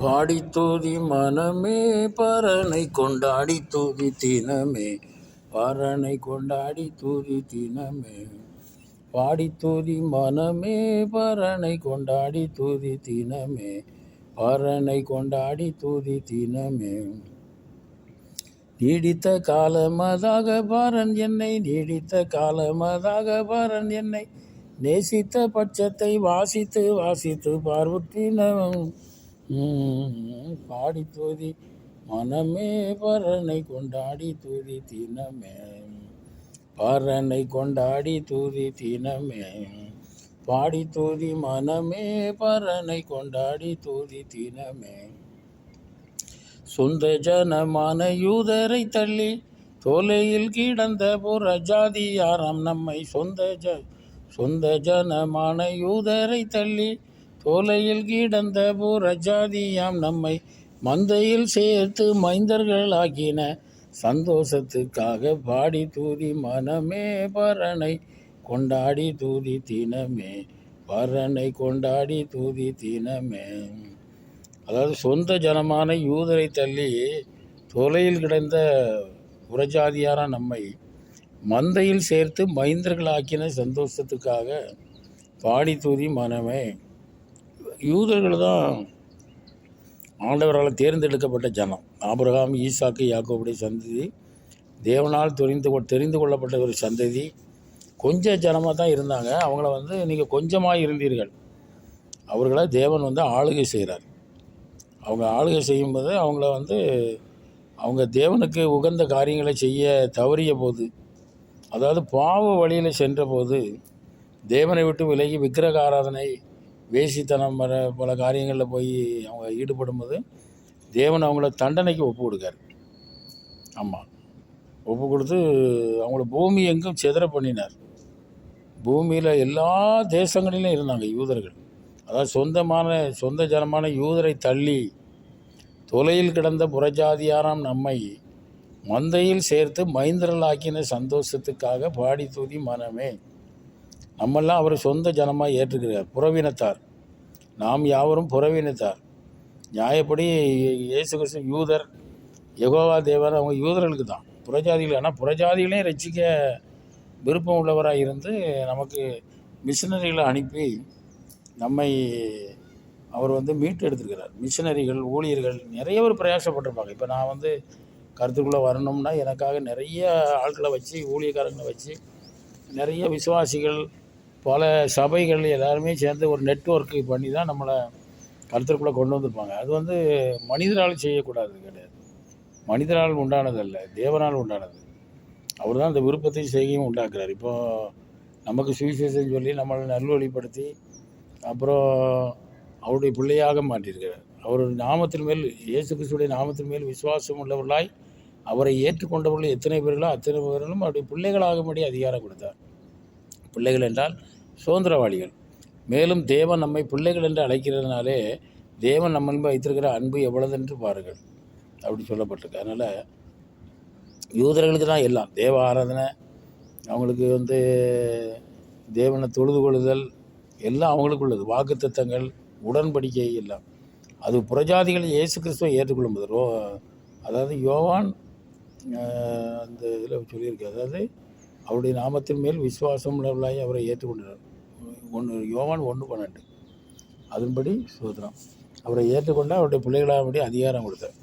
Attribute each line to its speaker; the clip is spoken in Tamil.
Speaker 1: பாடி தூதி மனமே பரனை கொண்டாடி தூதி தினமே, பரனை கொண்டாடி தூதி தினமே. பாடி தூதி மனமே பரனை கொண்டாடி தூதி தினமே, பரனை கொண்டாடி தூதி தினமே. நீடித்த காலமதாக பரன் என்னை, நீடித்த காலமதாக பரன் என்னை நேசித்த பட்சத்தை வாசித்து வாசித்து பார்வத்தினம். பாடி தூதி மனமே பரனை கொண்டாடி தூதி தினமே, பரனை கொண்டாடி தூதி தினமே. பாடி தூதி மனமே பரனை கொண்டாடி தூதி தினமே. சொந்த ஜனமான யூதரை தள்ளி தொலையில் கிடந்த புறஜாதியாராம் நம்மை, சொந்த ஜனமான யூதரை தள்ளி தொலையில் கிடந்த புறஜாதியாம் நம்மை மந்தையில் சேர்த்து மைந்தர்களாக்கின சந்தோஷத்துக்காக பாடி தூதி மனமே பரனை கொண்டாடி தூதி தினமே, பரனை கொண்டாடி தூதி தினமே. அதாவது சொந்த ஜனமான யூதரை தள்ளி தொலையில் கிடந்த புறஜாதியார நம்மை மந்தையில் சேர்த்து மைந்தர்களாக்கின சந்தோஷத்துக்காக பாடி தூதி மனமே. யூதர்கள் தான் ஆண்டவரால் தேர்ந்தெடுக்கப்பட்ட ஜனம். ஆபிரகாம், ஈசாக்கு, யாக்கோபுடைய சந்ததி, தேவனால் தெரிந்து கொள்ளப்பட்ட ஒரு சந்ததி. கொஞ்சம் ஜனமாக தான் இருந்தாங்க. அவங்கள நீங்கள் கொஞ்சமாக இருந்தீர்கள். அவர்களை தேவன் ஆளுகை செய்கிறார். அவங்க ஆளுகை செய்யும்போது அவங்க தேவனுக்கு உகந்த காரியங்களை செய்ய தவறிய போது, அதாவது பாவ வழியில் சென்ற போது, தேவனை விட்டு விலகி விக்கிரக ஆராதனை, வேசித்தனம் பல காரியங்களில் போய் அவங்க ஈடுபடும்போது தேவன் அவங்கள தண்டனைக்கு ஒப்பு கொடுக்கார். ஆமாம், ஒப்பு கொடுத்து அவங்கள பூமி எங்கும் சிதற பண்ணினார். பூமியில் எல்லா தேசங்களிலும் இருந்தாங்க யூதர்கள். அதாவது சொந்த ஜனமான யூதரை தள்ளி தொலையில் கிடந்த புறஜாதியாராம் நம்மை மந்தையில் சேர்த்து மைந்தர்களாக்கின சந்தோஷத்துக்காக பாடி தூதி மனமே. நம்மெல்லாம் அவர் சொந்த ஜனமாக ஏற்றுக்கிறார். புறவினத்தார், நாம் யாவரும் புறவினத்தார். நியாயப்படி இயேசு கிறிஸ்து யூதர், யெகோவா தேவன் அவங்க யூதர்களுக்கு தான், புறஜாதிகள். ஆனால் புறஜாதிகளையும் ரட்சிக்க விருப்பம் உள்ளவராக இருந்து நமக்கு மிஷினரிகளை அனுப்பி நம்மை அவர் மீட்டு எடுத்துருக்கிறார். மிஷினரிகள், ஊழியர்கள் நிறைய பேர் பிரயாசப்பட்டிருப்பாங்க. இப்போ நான் கருத்துக்குள்ளே வரணும்னா எனக்காக நிறைய ஆட்களை வச்சு, ஊழியக்காரங்களை வச்சு, நிறைய விசுவாசிகள், பல சபைகள் எல்லாருமே சேர்ந்து ஒரு நெட்வொர்க்கு பண்ணி தான் நம்மளை கருத்துக்குள்ளே கொண்டு வந்திருப்பாங்க. அது மனிதரால் செய்யக்கூடாது கிடையாது, மனிதரால் உண்டானது அல்ல, தேவனால் உண்டானது. அவர் தான் அந்த விருப்பத்தை செய்கையும் உண்டாக்குறார். இப்போது நமக்கு சுவிசேஷம் சொல்லி நம்மளை நல்வழிப்படுத்தி அப்புறம் அவருடைய பிள்ளையாக மாற்றியிருக்கிறார். அவர் நாமத்தின் மேல், இயேசு கிறிஸ்துடைய நாமத்தின் மேல் விசுவாசம் உள்ளவர்களாய் அவரை ஏற்றுக்கொண்டவர்கள் எத்தனை பேர்களோ அத்தனை பேர்களும் அவருடைய பிள்ளைகளாகும்படி அதிகாரம் கொடுத்தார். பிள்ளைகள் என்றால் சுதந்திரவாளிகள். மேலும் தேவன் நம்மை பிள்ளைகள் என்று அழைக்கிறதுனாலே தேவன் நம்ம வைத்திருக்கிற அன்பு எவ்வளவுதென்று பாருங்கள், அப்படி சொல்லப்பட்டிருக்கு. அதனால் யூதர்களுக்கு தான் எல்லாம் தேவ ஆராதனை, அவங்களுக்கு தேவனை தொழுது கொள்ளுதல் எல்லாம் அவங்களுக்கு உள்ளது. வாக்குத்தத்தங்கள், உடன்படிக்கை எல்லாம். அது புறஜாதிகள் இயேசு கிறிஸ்துவை ஏற்றுக்கொள்ளும்போது, அதாவது யோவான் அந்த இதில் சொல்லியிருக்கு, அதாவது அவருடைய நாமத்தின் மேல் விசுவாசம் உள்ளவர்களாய் அவரை ஏற்றுக்கொண்டார். யோவான் 1:12 அதன்படி சோதனம் அவரை ஏற்றுக்கொண்டால் அவருடைய பிள்ளைகளாகும்படி அதிகாரம் கொடுத்தார்.